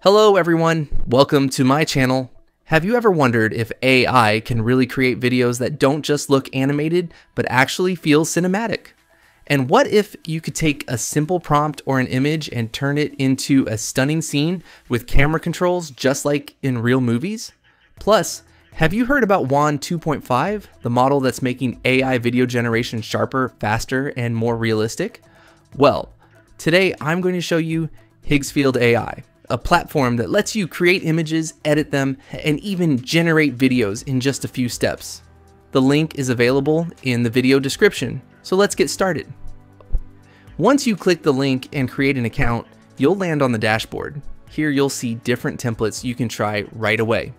Hello everyone, welcome to my channel. Have you ever wondered if AI can really create videos that don't just look animated, but actually feel cinematic? And what if you could take a simple prompt or an image and turn it into a stunning scene with camera controls just like in real movies? Plus, have you heard about Wan 2.5, the model that's making AI video generation sharper, faster, and more realistic? Well, today I'm going to show you Higgsfield AI, a platform that lets you create images, edit them, and even generate videos in just a few steps. The link is available in the video description, so let's get started. Once you click the link and create an account, you'll land on the dashboard. Here you'll see different templates you can try right away.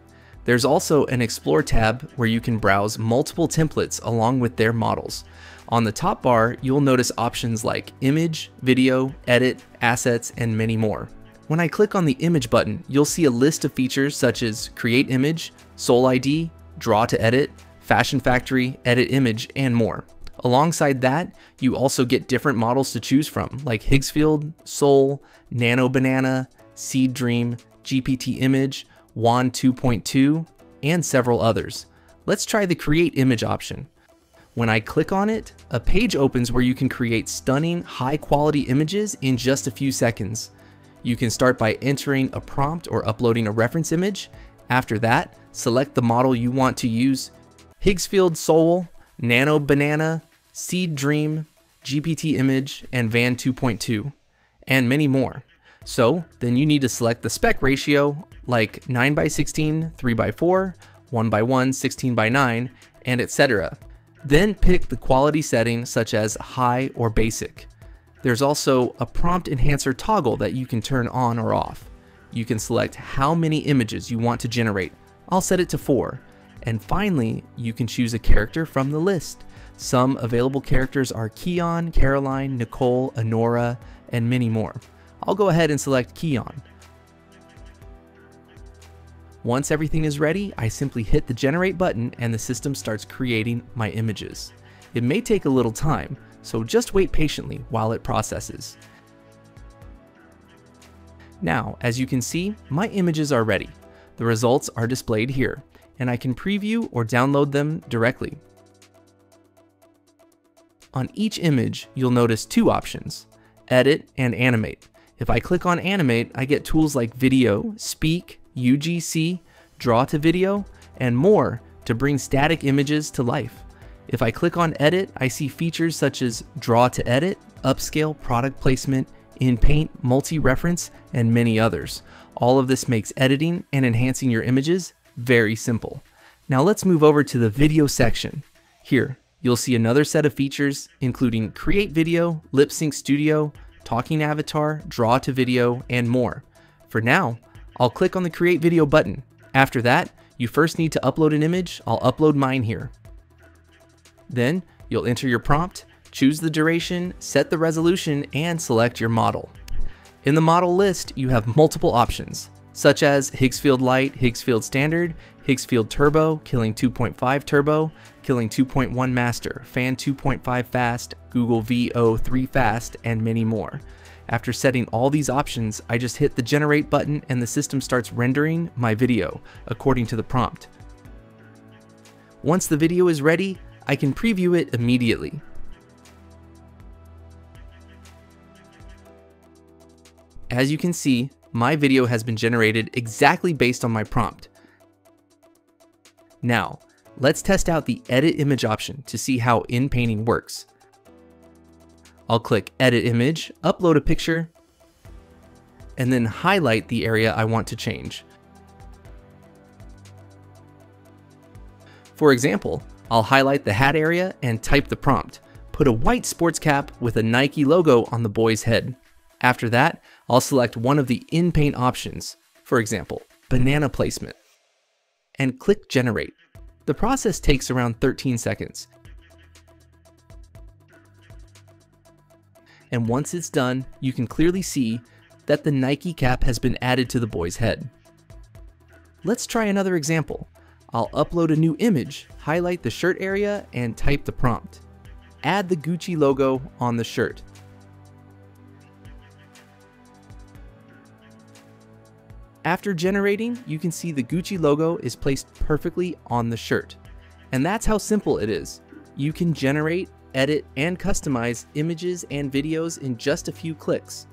There's also an Explore tab where you can browse multiple templates along with their models. On the top bar, you'll notice options like image, video, edit, assets, and many more. When I click on the image button, you'll see a list of features such as Create Image, Soul ID, Draw to Edit, Fashion Factory, Edit Image, and more. Alongside that, you also get different models to choose from, like Higsfield, Soul, Nano Banana, Seed Dream, GPT Image, Wan 2.5, and several others. Let's try the Create Image option. When I click on it, a page opens where you can create stunning, high-quality images in just a few seconds. You can start by entering a prompt or uploading a reference image. After that, select the model you want to use: Higsfield Soul, Nano Banana, Seed Dream, GPT Image, and Wan 2.5, and many more. So then you need to select the spec ratio like 9:16, 3:4, 1:1, 16:9, and etc. Then pick the quality setting such as high or basic. There's also a prompt enhancer toggle that you can turn on or off. You can select how many images you want to generate. I'll set it to 4. And finally, you can choose a character from the list. Some available characters are Keon, Caroline, Nicole, Honora, and many more. I'll go ahead and select Keon. Once everything is ready, I simply hit the generate button and the system starts creating my images. It may take a little time, so just wait patiently while it processes. Now, as you can see, my images are ready. The results are displayed here, and I can preview or download them directly. On each image, you'll notice two options: Edit and Animate. If I click on Animate, I get tools like Video, Speak, UGC, Draw to Video, and more to bring static images to life. If I click on Edit, I see features such as Draw to Edit, Upscale, Product Placement, In Paint, Multi-Reference, and many others. All of this makes editing and enhancing your images very simple. Now let's move over to the video section. Here, you'll see another set of features including Create Video, Lip Sync Studio, Talking Avatar, Draw to Video, and more. For now, I'll click on the Create Video button. After that, you first need to upload an image. I'll upload mine here. Then you'll enter your prompt, choose the duration, set the resolution, and select your model. In the model list, you have multiple options, such as Higsfield Light, Higsfield Standard, Higsfield Turbo, Killing 2.5 Turbo, Killing 2.1 Master, Fan 2.5 Fast, Google VO3 Fast, and many more. After setting all these options, I just hit the generate button and the system starts rendering my video according to the prompt. Once the video is ready, I can preview it immediately. As you can see, my video has been generated exactly based on my prompt. Now, let's test out the Edit Image option to see how in-painting works. I'll click Edit Image, upload a picture, and then highlight the area I want to change. For example, I'll highlight the hat area and type the prompt: put a white sports cap with a Nike logo on the boy's head. After that, I'll select one of the in-paint options, for example, banana placement, and click Generate. The process takes around 13 seconds. And once it's done, you can clearly see that the Nike cap has been added to the boy's head. Let's try another example. I'll upload a new image, highlight the shirt area, and type the prompt: add the Gucci logo on the shirt. After generating, you can see the Gucci logo is placed perfectly on the shirt. And that's how simple it is. You can generate, edit, and customize images and videos in just a few clicks.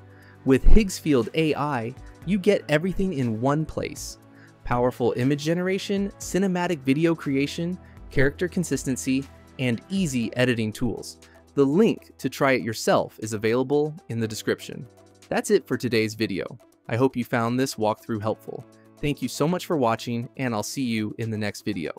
With Higgsfield AI, you get everything in one place. Powerful image generation, cinematic video creation, character consistency, and easy editing tools. The link to try it yourself is available in the description. That's it for today's video. I hope you found this walkthrough helpful. Thank you so much for watching, and I'll see you in the next video.